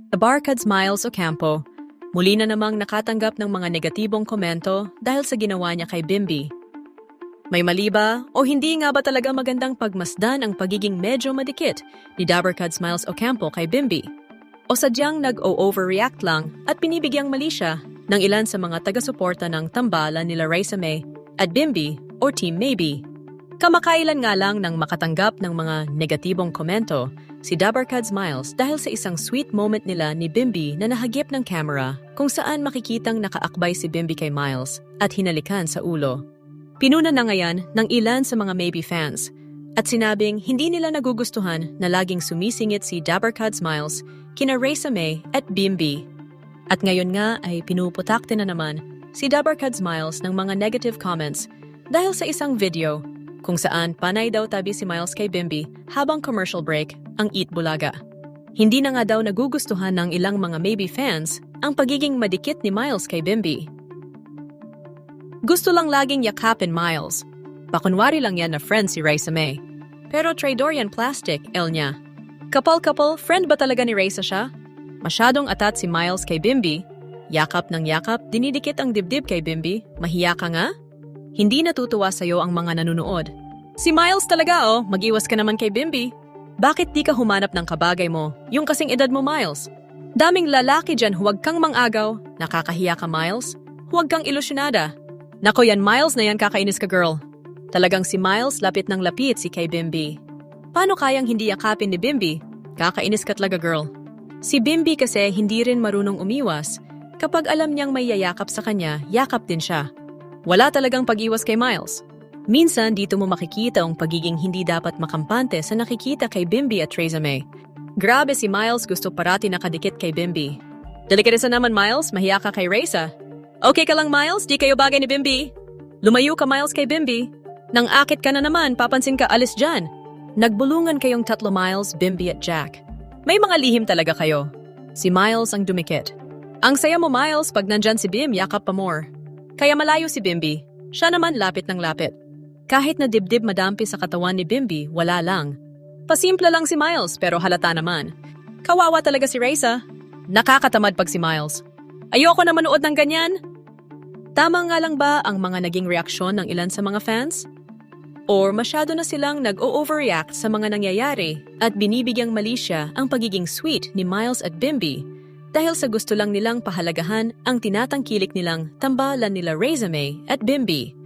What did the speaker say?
Abarcad's Miles Ocampo, muli na namang nakatanggap ng mga negatibong komento dahil sa ginawa niya kay Bimby. May mali ba o hindi nga ba talaga magandang pagmasdan ang pagiging medyo madikit ni Dabarcad's Miles Ocampo kay Bimby? O sadyang nag-o-overreact lang at binibigyang mali siya ng ilan sa mga taga-suporta ng tambalan nila Raisa May at Bimby o Team Maybe? Kamakailan nga lang nang makatanggap ng mga negatibong komento si Dabarcad's Miles dahil sa isang sweet moment nila ni Bimby na nahagip ng camera kung saan makikitang nakaakbay si Bimby kay Miles at hinalikan sa ulo. Pinuna na ngayon ng ilan sa mga Maybe fans at sinabing hindi nila nagugustuhan na laging sumisingit si Dabarcad's Miles kina Raisa May at Bimby. At ngayon nga ay pinuputakte na naman si Dabarcad's Miles ng mga negative comments dahil sa isang video kung saan panay daw tabi si Miles kay Bimby habang commercial break ang Eat Bulaga. Hindi na nga daw nagugustuhan ng ilang mga Maybe fans ang pagiging madikit ni Miles kay Bimby. Gusto lang laging yakapin Miles. Pakunwari lang yan na friend si Raisa May. Pero traidor yan plastic, el niya. Kapal-kapal, friend ba talaga ni Raisa siya? Masyadong atat si Miles kay Bimby. Yakap ng yakap, dinidikit ang dibdib kay Bimby. Mahiya ka nga? Hindi natutuwa sa'yo ang mga nanunood. Si Miles talaga mag-iwas ka naman kay Bimby. Bakit di ka humanap ng kabagay mo, yung kasing edad mo Miles? Daming lalaki dyan, huwag kang mangagaw. Nakakahiya ka Miles? Huwag kang ilusyonada. Nako yan Miles na yan, kakainis ka girl. Talagang si Miles lapit ng lapit si kay Bimby. Paano kayang hindi yakapin ni Bimby? Kakainis ka talaga girl. Si Bimby kasi hindi rin marunong umiwas. Kapag alam niyang may yayakap sa kanya, yakap din siya. Wala talagang pag-iwas kay Miles. Minsan dito mo makikita ang pagiging hindi dapat makampante sa nakikita kay Bimby at Raisa May. Grabe si Miles, gusto parati nakadikit kay Bimby. Delikadesa naman Miles, mahiya ka kay Raisa. Okay ka lang Miles, di kayo bagay ni Bimby. Lumayo ka Miles kay Bimby. Nang akit ka na naman, papansin ka alis dyan. Nagbulungan kayong tatlo Miles, Bimby at Jack. May mga lihim talaga kayo. Si Miles ang dumikit. Ang saya mo Miles, pag nandyan si Bim, yakap pa more. Kaya malayo si Bimby. Siya naman lapit ng lapit. Kahit na dibdib madampi sa katawan ni Bimby, wala lang. Pasimple lang si Miles pero halata naman. Kawawa talaga si Raisa. Nakakatamad pag si Miles. Ayoko na manood ng ganyan. Tama nga lang ba ang mga naging reaksyon ng ilan sa mga fans? Or masyado na silang nag-o-overreact sa mga nangyayari at binibigyang mali siya ang pagiging sweet ni Miles at Bimby dahil sa gusto lang nilang pahalagahan ang tinatangkilik nilang tambalan nila Raisa May at Bimby.